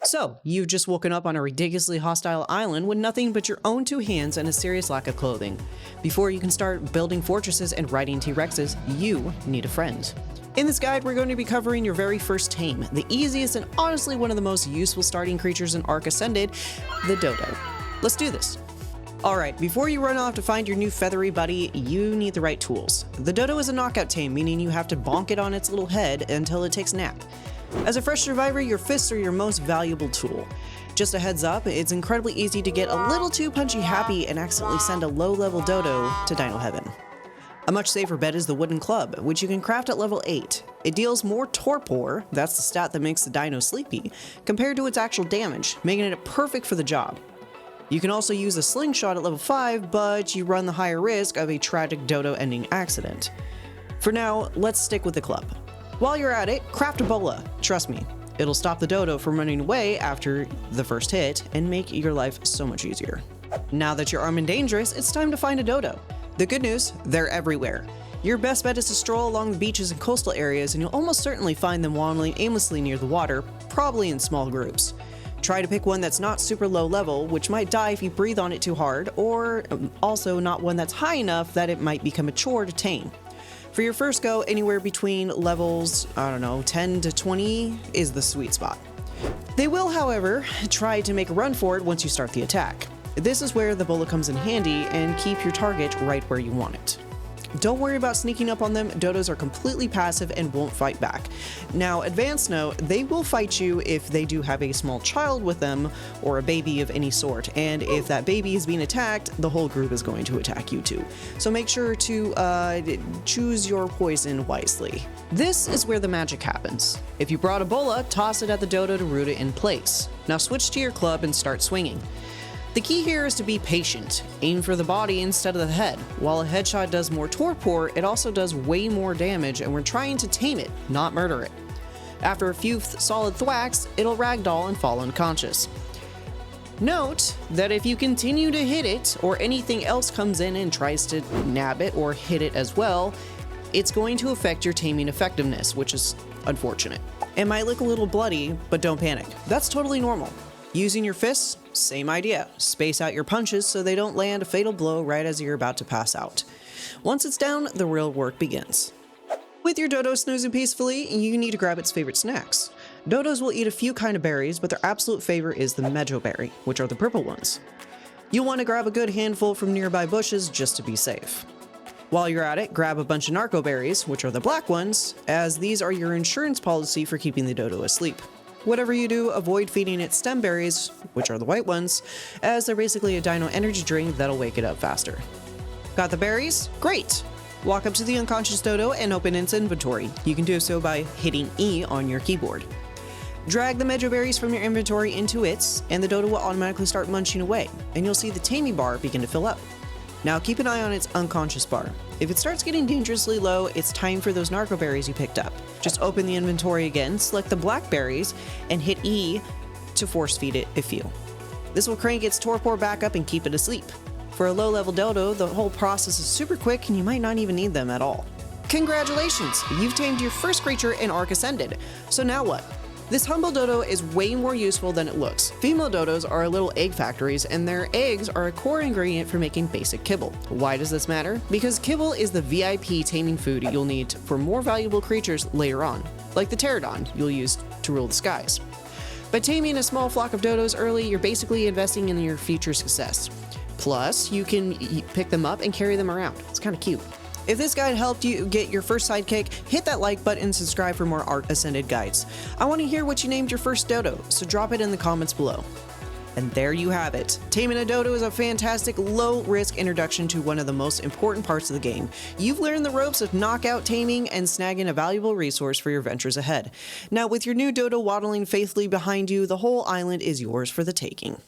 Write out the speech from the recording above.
So, you've just woken up on a ridiculously hostile island with nothing but your own two hands and a serious lack of clothing. Before you can start building fortresses and riding T-Rexes, you need a friend. In this guide, we're going to be covering your very first tame, the easiest and honestly one of the most useful starting creatures in ARK Ascended, the Dodo. Let's do this. Alright, before you run off to find your new feathery buddy, you need the right tools. The Dodo is a knockout tame, meaning you have to bonk it on its little head until it takes a nap. As a fresh survivor, your fists are your most valuable tool. Just a heads up, it's incredibly easy to get a little too punchy happy and accidentally send a low-level Dodo to Dino Heaven. A much safer bet is the wooden club, which you can craft at level 8. It deals more torpor, that's the stat that makes the dino sleepy, compared to its actual damage, making it perfect for the job. You can also use a slingshot at level 5, but you run the higher risk of a tragic Dodo-ending accident. For now, let's stick with the club. While you're at it, craft a bola. Trust me, it'll stop the Dodo from running away after the first hit and make your life so much easier. Now that you're armed and dangerous, it's time to find a Dodo. The good news, they're everywhere. Your best bet is to stroll along the beaches and coastal areas, and you'll almost certainly find them wandering aimlessly near the water, probably in small groups. Try to pick one that's not super low level, which might die if you breathe on it too hard, or also not one that's high enough that it might become a chore to tame. For your first go, anywhere between levels, 10 to 20 is the sweet spot. They will, however, try to make a run for it once you start the attack. This is where the bola comes in handy and keep your target right where you want it. Don't worry about sneaking up on them, Dodos are completely passive and won't fight back. Now, advanced note, they will fight you if they do have a small child with them or a baby of any sort, and if that baby is being attacked, the whole group is going to attack you too. So make sure to choose your poison wisely. This is where the magic happens. If you brought a bola, toss it at the Dodo to root it in place. Now switch to your club and start swinging. The key here is to be patient. Aim for the body instead of the head. While a headshot does more torpor, it also does way more damage, and we're trying to tame it, not murder it. After a few solid thwacks, it'll ragdoll and fall unconscious. Note that if you continue to hit it, or anything else comes in and tries to nab it or hit it as well, it's going to affect your taming effectiveness, which is unfortunate. It might look a little bloody, but don't panic. That's totally normal. Using your fists, same idea. Space out your punches so they don't land a fatal blow right as you're about to pass out. Once it's down, the real work begins. With your Dodo snoozing peacefully, you need to grab its favorite snacks. Dodos will eat a few kind of berries, but their absolute favorite is the mejoberry, which are the purple ones. You'll want to grab a good handful from nearby bushes just to be safe. While you're at it, grab a bunch of narco berries, which are the black ones, as these are your insurance policy for keeping the Dodo asleep. Whatever you do, avoid feeding it stem berries, which are the white ones, as they're basically a dino energy drink that'll wake it up faster. Got the berries? Great! Walk up to the unconscious Dodo and open its inventory. You can do so by hitting E on your keyboard. Drag the mejoberries from your inventory into its, and the Dodo will automatically start munching away, and you'll see the taming bar begin to fill up. Now keep an eye on its unconscious bar. If it starts getting dangerously low, it's time for those narco berries you picked up. Just open the inventory again, select the black berries, and hit E to force feed it a few. This will crank its torpor back up and keep it asleep. For a low-level Dodo, the whole process is super quick and you might not even need them at all. Congratulations! You've tamed your first creature in ARK Ascended. So now what? This humble Dodo is way more useful than it looks. Female Dodos are little egg factories, and their eggs are a core ingredient for making basic kibble. Why does this matter? Because kibble is the VIP taming food you'll need for more valuable creatures later on, like the pterodon you'll use to rule the skies. By taming a small flock of Dodos early, you're basically investing in your future success. Plus, you can pick them up and carry them around. It's kind of cute. If this guide helped you get your first sidekick, hit that like button and subscribe for more ARK Ascended guides. I want to hear what you named your first Dodo, so drop it in the comments below. And there you have it. Taming a Dodo is a fantastic, low-risk introduction to one of the most important parts of the game. You've learned the ropes of knockout taming and snagging a valuable resource for your ventures ahead. Now, with your new Dodo waddling faithfully behind you, the whole island is yours for the taking.